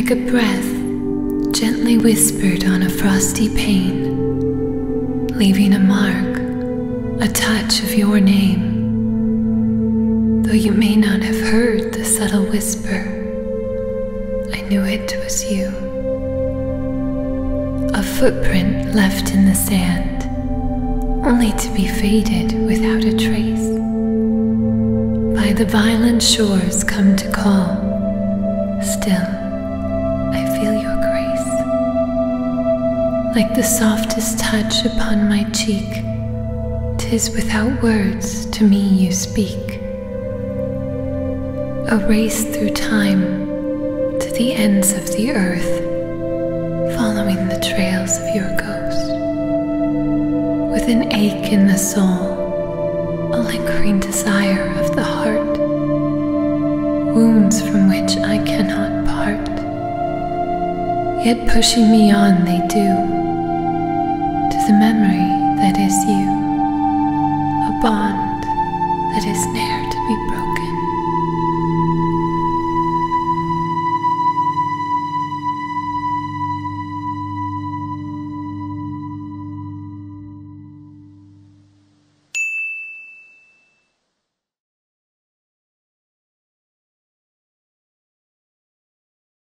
like a breath gently whispered on a frosty pane, leaving a mark, a touch of your name. Though you may not have heard the subtle whisper, I knew it was you. A footprint left in the sand, only to be faded without a trace. By the violent shores come to call, still I feel your grace. Like the softest touch upon my cheek, 'tis without words to me you speak. A race through time to the ends of the earth, following the trails of your ghost. With an ache in the soul, a lingering desire of the heart, wounds from which I cannot part, yet pushing me on they do, to the memory that is you, a bond that is ne'er